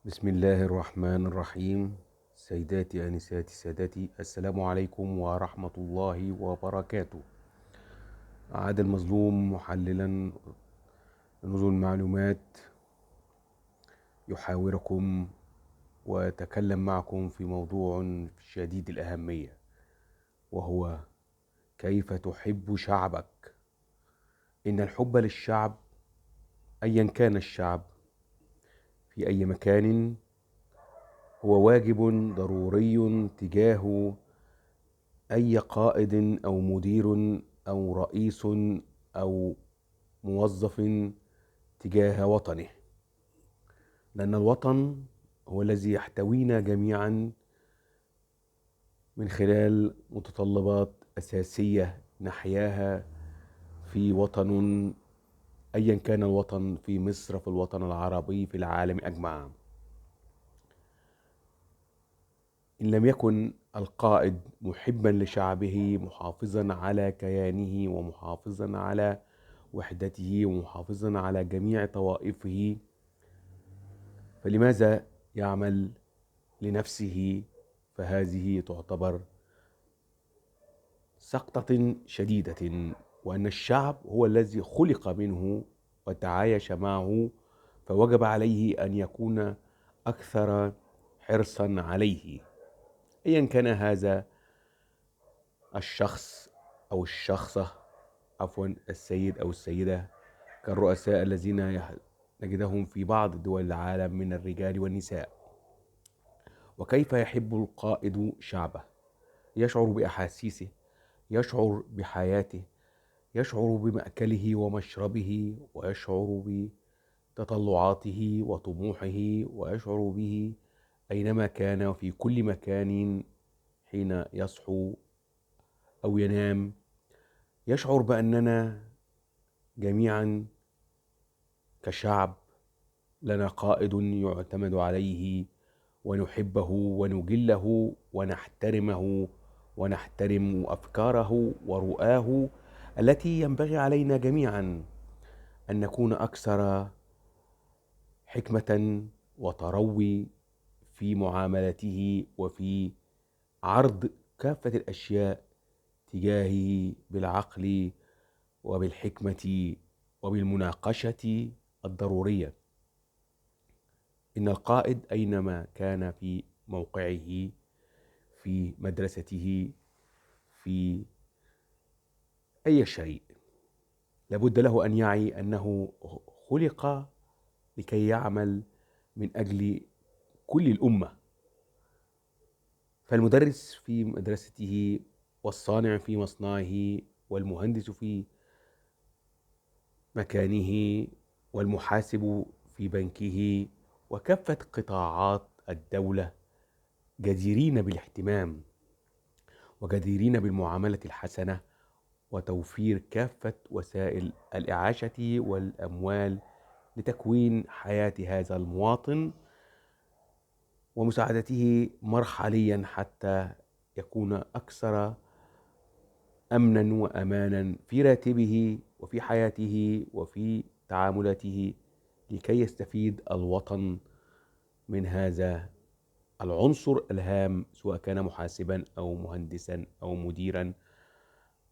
بسم الله الرحمن الرحيم. سيداتي أنساتي سادتي، السلام عليكم ورحمة الله وبركاته. عاد المظلوم محللا نزول المعلومات يحاوركم ويتكلم معكم في موضوع شديد الأهمية، وهو كيف تحب شعبك. إن الحب للشعب أيا كان الشعب في أي مكان هو واجب ضروري تجاه أي قائد أو مدير أو رئيس أو موظف تجاه وطنه، لأن الوطن هو الذي يحتوينا جميعا من خلال متطلبات أساسية نحياها في وطن، أيا كان الوطن، في مصر، في الوطن العربي، في العالم أجمع. إن لم يكن القائد محبا لشعبه، محافظا على كيانه ومحافظا على وحدته ومحافظا على جميع طوائفه، فلماذا يعمل لنفسه؟ فهذه تعتبر سقطة شديدة، وأن الشعب هو الذي خلق منه وتعايش معه، فوجب عليه أن يكون أكثر حرصا عليه، أيا كان هذا الشخص أو الشخصة، عفوا السيد أو السيدة، كالرؤساء الذين نجدهم في بعض دول العالم من الرجال والنساء. وكيف يحب القائد شعبه؟ يشعر بأحاسيسه، يشعر بحياته، يشعر بمأكله ومشربه، ويشعر بتطلعاته وطموحه، ويشعر به أينما كان وفي كل مكان، حين يصحو أو ينام. يشعر بأننا جميعا كشعب لنا قائد يعتمد عليه، ونحبه ونجله ونحترمه، ونحترم أفكاره ورؤاه التي ينبغي علينا جميعا أن نكون أكثر حكمة وتروي في معاملته وفي عرض كافة الأشياء تجاهه بالعقل وبالحكمة وبالمناقشة الضرورية. إن القائد أينما كان في موقعه، في مدرسته، في أي شيء، لابد له أن يعي أنه خلق لكي يعمل من أجل كل الأمة. فالمدرس في مدرسته، والصانع في مصنعه، والمهندس في مكانه، والمحاسب في بنكه، وكافة قطاعات الدولة جديرين بالاهتمام وجديرين بالمعاملة الحسنة وتوفير كافة وسائل الإعاشة والأموال لتكوين حياة هذا المواطن ومساعدته مرحليا حتى يكون أكثر أمنا وأمانا في راتبه وفي حياته وفي تعاملاته، لكي يستفيد الوطن من هذا العنصر الهام، سواء كان محاسبا أو مهندسا أو مديرا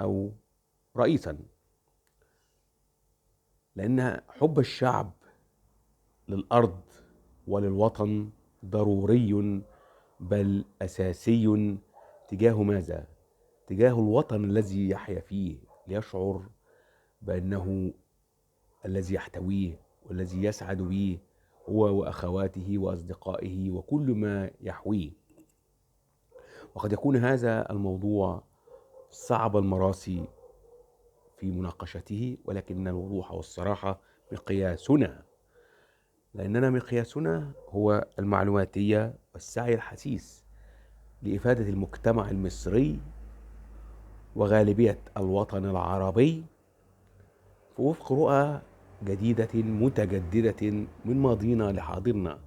أو رئيسا. لأن حب الشعب للأرض وللوطن ضروري، بل أساسي، تجاه ماذا؟ تجاه الوطن الذي يحيا فيه، ليشعر بأنه الذي يحتويه والذي يسعد به هو وأخواته وأصدقائه وكل ما يحويه. وقد يكون هذا الموضوع صعب المراسي في مناقشته، ولكن الوضوح والصراحة مقياسنا، لأننا مقياسنا هو المعلوماتية والسعي الحثيث لإفادة المجتمع المصري وغالبية الوطن العربي في وفق رؤى جديدة متجددة من ماضينا لحاضرنا.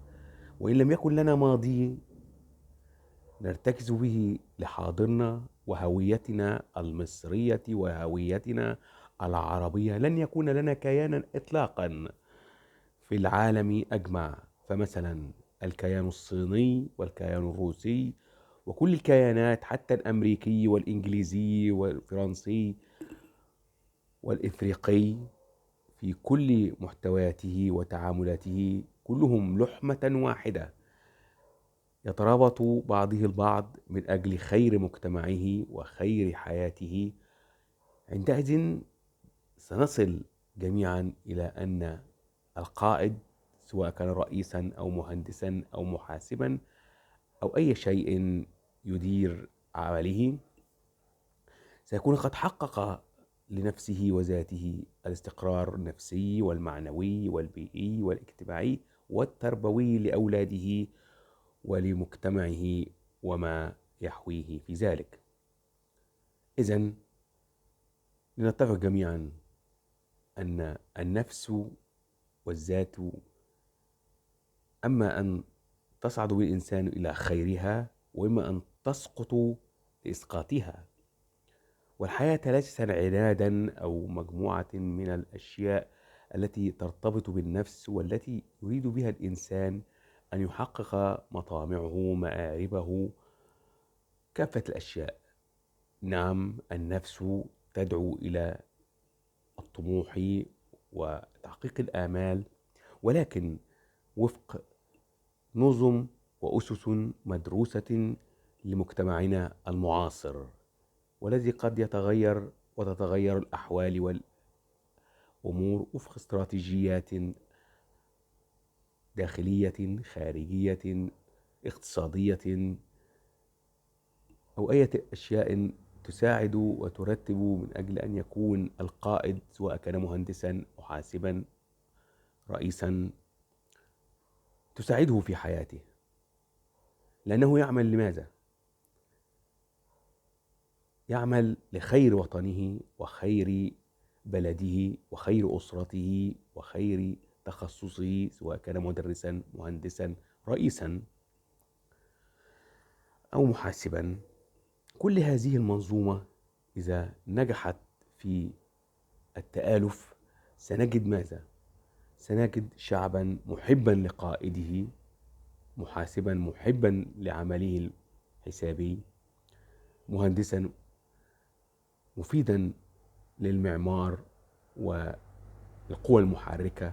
وإن لم يكن لنا ماضي نرتكز به لحاضرنا وهويتنا المصرية وهويتنا العربية، لن يكون لنا كيانا إطلاقا في العالم أجمع. فمثلا الكيان الصيني والكيان الروسي وكل الكيانات، حتى الأمريكي والإنجليزي والفرنسي والإفريقي، في كل محتوياته وتعاملاته كلهم لحمة واحدة، يترابط بعضه البعض من أجل خير مجتمعه وخير حياته. عندئذ سنصل جميعا إلى أن القائد، سواء كان رئيسا أو مهندسا أو محاسبا أو أي شيء يدير عمله، سيكون قد حقق لنفسه وذاته الاستقرار النفسي والمعنوي والبيئي والاجتماعي والتربوي لأولاده ولمجتمعه وما يحويه في ذلك. إذن لنتفق جميعا أن النفس والذات أما أن تصعد بالإنسان إلى خيرها وإما أن تسقط لإسقاطها. والحياة ليست عنادا أو مجموعة من الأشياء التي ترتبط بالنفس والتي يريد بها الإنسان أن يحقق مطامعه، مآربه، كافة الأشياء. نعم، النفس تدعو إلى الطموح وتحقيق الآمال، ولكن وفق نظم وأسس مدروسة لمجتمعنا المعاصر، والذي قد يتغير وتتغير الأحوال والأمور وفق استراتيجيات داخلية، خارجية، اقتصادية، أو أي أشياء تساعد وترتب من أجل أن يكون القائد، سواء كان مهندسا، محاسبا، رئيسا، تساعده في حياته. لأنه يعمل لماذا؟ يعمل لخير وطنه وخير بلده وخير أسرته وخير تخصصه، سواء كان مدرسا، مهندسا، رئيسا أو محاسبا. كل هذه المنظومة إذا نجحت في التآلف سنجد ماذا؟ سنجد شعبا محبا لقائده، محاسبا محبا لعمله الحسابي، مهندسا مفيدا للمعمار والقوى المحركة،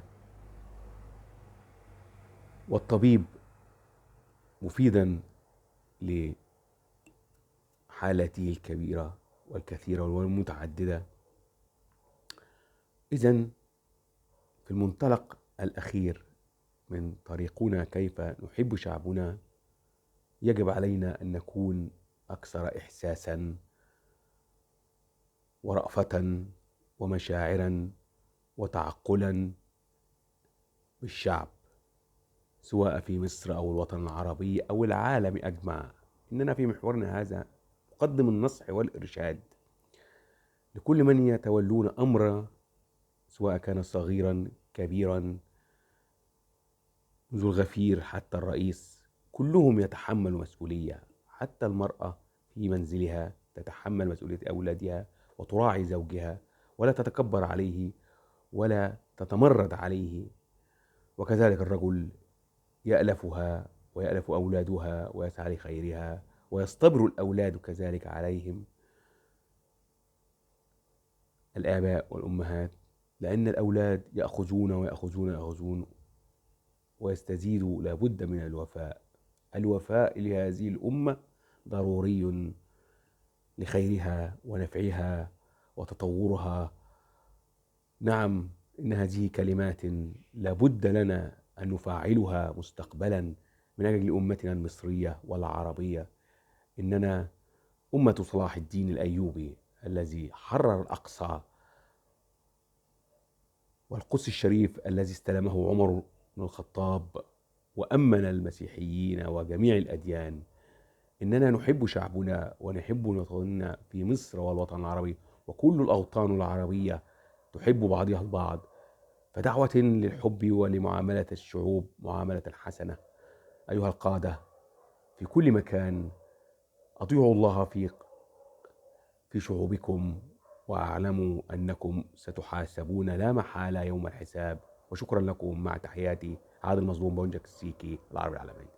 والطبيب مفيدا لحالته الكبيرة والكثيرة والمتعددة. إذن في المنطلق الأخير من طريقنا كيف نحب شعبنا، يجب علينا أن نكون أكثر إحساسا ورأفة ومشاعرا وتعقلا بالشعب، سواء في مصر أو الوطن العربي أو العالم أجمع. إننا في محورنا هذا نقدم النصح والإرشاد لكل من يتولون أمر، سواء كان صغيرا كبيرا، منذ الغفير حتى الرئيس، كلهم يتحمل مسؤولية. حتى المرأة في منزلها تتحمل مسؤولية أولادها وتراعي زوجها ولا تتكبر عليه ولا تتمرد عليه، وكذلك الرجل يألفها ويألف أولادها ويسعى لخيرها ويصطبر الأولاد كذلك عليهم، الآباء والأمهات، لأن الأولاد يأخذون ويأخذون ويأخذون ويستزيد. لابد من الوفاء. الوفاء لهذه الأمة ضروري لخيرها ونفعها وتطورها. نعم، إن هذه كلمات لابد لنا أن نفعلها مستقبلا من أجل أمتنا المصرية والعربية. إننا أمة صلاح الدين الأيوبي الذي حرر الأقصى، والقدس الشريف الذي استلمه عمر بن الخطاب وأمن المسيحيين وجميع الأديان. إننا نحب شعبنا ونحب وطننا في مصر والوطن العربي، وكل الأوطان العربية تحب بعضها البعض. فدعوة للحب ولمعاملة الشعوب معاملة حسنة. أيها القادة في كل مكان، أطيعوا الله في شعوبكم، واعلموا أنكم ستحاسبون لا محالة يوم الحساب. وشكرا لكم، مع تحياتي عادل مظلوم، بونجك السيكي، العربي العالمي.